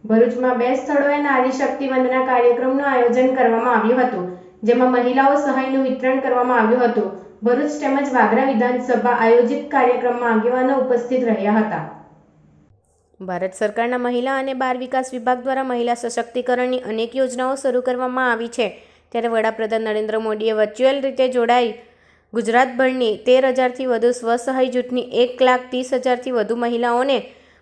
ભરૂચમાં 2 સ્થળોએ નારી શક્તિ વંદના કાર્યક્રમનું આયોજન કરવામાં આવ્યું હતું, જેમાં મહિલાઓ સહાયનું વિતરણ કરવામાં આવ્યું હતું. ભરૂચ તેમજ વાગરા વિધાનસભા આયોજિત કાર્યક્રમમાં આગેવાનો ઉપસ્થિત રહ્યા હતા. ભારત સરકારના મહિલા અને બાળ વિકાસ વિભાગ દ્વારા મહિલા સશક્તિકરણની અનેક યોજનાઓ શરૂ કરવામાં આવી છે. ત્યારે વડાપ્રધાન નરેન્દ્ર મોદીએ વર્ચ્યુઅલ રીતે જોડાઈ ગુજરાતભરની 13,000થી વધુ સ્વસહાય જૂથની 1,30,000થી વધુ મહિલાઓને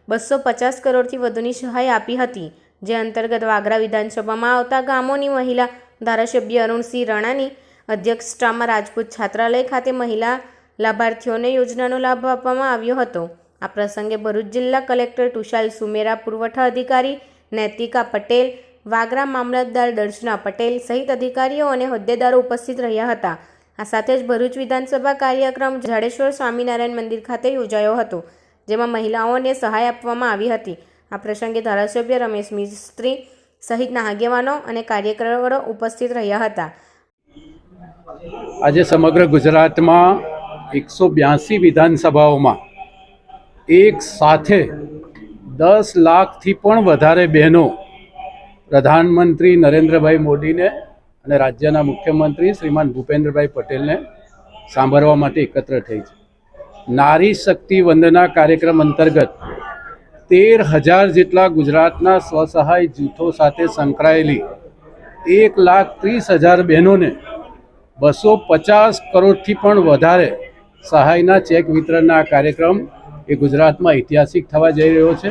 250 કરોડથી વધુની સહાય આપી હતી. જે અંતર્ગત વાગરા વિધાનસભામાં આવતા ગામોની મહિલા ધારાસભ્ય અરુણસિંહ રાણાની અધ્યક્ષતામાં રાજપૂત છાત્રાલય ખાતે મહિલા લાભાર્થીઓને યોજનાનો લાભ આપવામાં આવ્યો હતો. આ પ્રસંગે ભરૂચ જિલ્લા કલેક્ટર તુષાર સુમેરા, પુરવઠા અધિકારી નૈતિકા પટેલ, વાગરા મામલતદાર દર્શના પટેલ સહિત અધિકારીઓ અને હોદ્દેદારો ઉપસ્થિત રહ્યા હતા. આ સાથે જ ભરૂચ વિધાનસભા કાર્યક્રમ જાડેશ્વર સ્વામિનારાયણ મંદિર ખાતે યોજાયો હતો, જેમાં મહિલાઓને સહાય આપવામાં આવી હતી. આ પ્રસંગે ધારાસભ્ય રમેશ મિસ્ત્રી સહિતના આગેવાનો અને કાર્યકરો ઉપસ્થિત રહ્યા હતા. આજે સમગ્ર ગુજરાતમાં 182 વિધાનસભાઓમાં એક સાથે 10 લાખથી પણ વધારે બહેનો પ્રધાનમંત્રી નરેન્દ્રભાઈ મોદીને અને રાજ્યના મુખ્યમંત્રી શ્રીમાન ભૂપેન્દ્રભાઈ પટેલને સાંભળવા માટે એકત્ર થઈ છે. નારી શક્તિ વંદના કાર્યક્રમ અંતર્ગત 13,000 જેટલા ગુજરાતના સ્વસહાય જૂથો સાથે સંકળાયેલી 1,30,000 બહેનોને 250 કરોડથી પણ વધારે સહાયના ચેક વિતરણના કાર્યક્રમ એ ગુજરાતમાં ઐતિહાસિક થવા જઈ રહ્યો છે.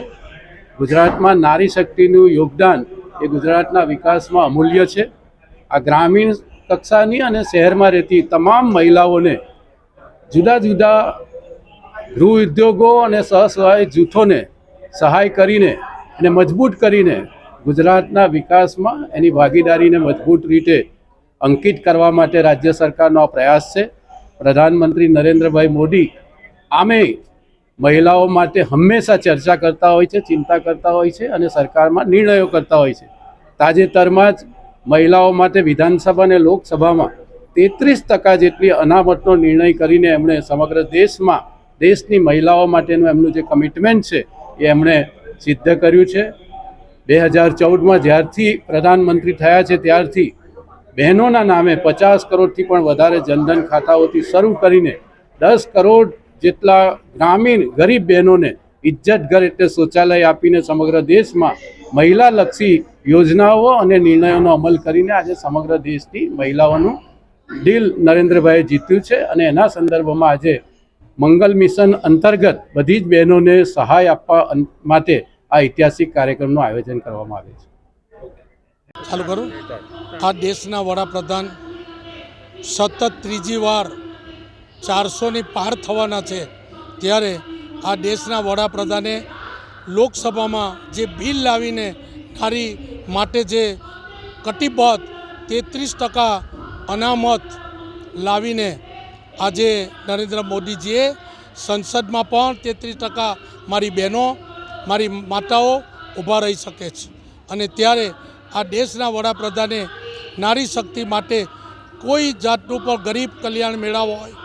ગુજરાતમાં નારી શક્તિનું યોગદાન એ ગુજરાતના વિકાસમાં અમૂલ્ય છે. આ ગ્રામીણ કક્ષાની અને શહેરમાં રહેતી તમામ મહિલાઓને જુદા જુદા ગૃહ ઉદ્યોગો અને સ્વસહાય જૂથોને સહાય કરીને અને મજબૂત કરીને ગુજરાતના વિકાસમાં એની ભાગીદારીને મજબૂત રીતે અંકિત કરવા માટે રાજ્ય સરકારનો આ પ્રયાસ છે. પ્રધાનમંત્રી નરેન્દ્રભાઈ મોદી આમે મહિલાઓ માટે હંમેશા ચર્ચા કરતા હોય છે, ચિંતા કરતા હોય છે અને સરકારમાં નિર્ણયો કરતા હોય છે. તાજેતરમાં જ મહિલાઓ માટે વિધાનસભા અને લોકસભામાં 33% જેટલી અનામતનો નિર્ણય કરીને એમણે સમગ્ર દેશમાં દેશની મહિલાઓ માટેનું એમનું જે કમિટમેન્ટ છે એ એમણે સિદ્ધ કર્યું છે. 2014માં જ્યારથી પ્રધાનમંત્રી થયા છે ત્યારથી બહેનોના નામે 50 કરોડથી પણ વધારે જનધન ખાતાઓથી શરૂ કરીને 10 કરોડ જેટલા ગ્રામીણ ગરીબ બહેનોને ઇજ્જત ઘર એટલે શૌચાલય આપીને સમગ્ર દેશમાં મહિલાલક્ષી યોજનાઓ અને નિર્ણયોનો અમલ કરીને આજે સમગ્ર દેશની મહિલાઓનું દિલ નરેન્દ્રભાઈએ જીત્યું છે. અને એના સંદર્ભમાં આજે મંગલ મિશન અંતર્ગત બધી જ બહેનોને સહાય આપવા માટે આ ઐતિહાસિક કાર્યક્રમનું આયોજન કરવામાં આવે છે. ચાલુ કરું. આ દેશના વડાપ્રધાન સતત ત્રીજી વાર 400ની પાર થવાના છે, ત્યારે આ દેશના વડાપ્રધાને લોકસભામાં જે બિલ લાવીને નારી માટે જે કટિબદ્ધ 33% અનામત લાવીને આજે નરેન્દ્ર મોદીજીએ સંસદમાં પણ 33% મારી બહેનો, મારી માતાઓ ઊભા રહી શકે છે. અને ત્યારે આ દેશના વડાપ્રધાને નારી શક્તિ માટે કોઈ જાતનું પણ ગરીબ કલ્યાણ મેળાવો હોય,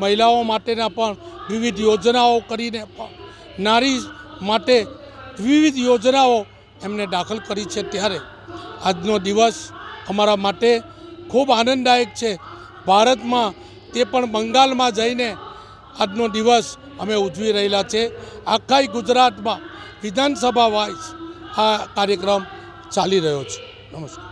મહિલાઓ માટેના પણ વિવિધ યોજનાઓ કરીને પણ નારી માટે વિવિધ યોજનાઓ એમને દાખલ કરી છે. ત્યારે આજનો દિવસ અમારા માટે ખૂબ આનંદદાયક છે. ભારતમાં તે પણ બંગાળમાં જઈને આજનો દિવસ અમે ઉજવી રહેલા છે. આખા ગુજરાતમાં વિધાનસભા વાઇઝ આ કાર્યક્રમ ચાલી રહ્યો છે. નમસ્કાર.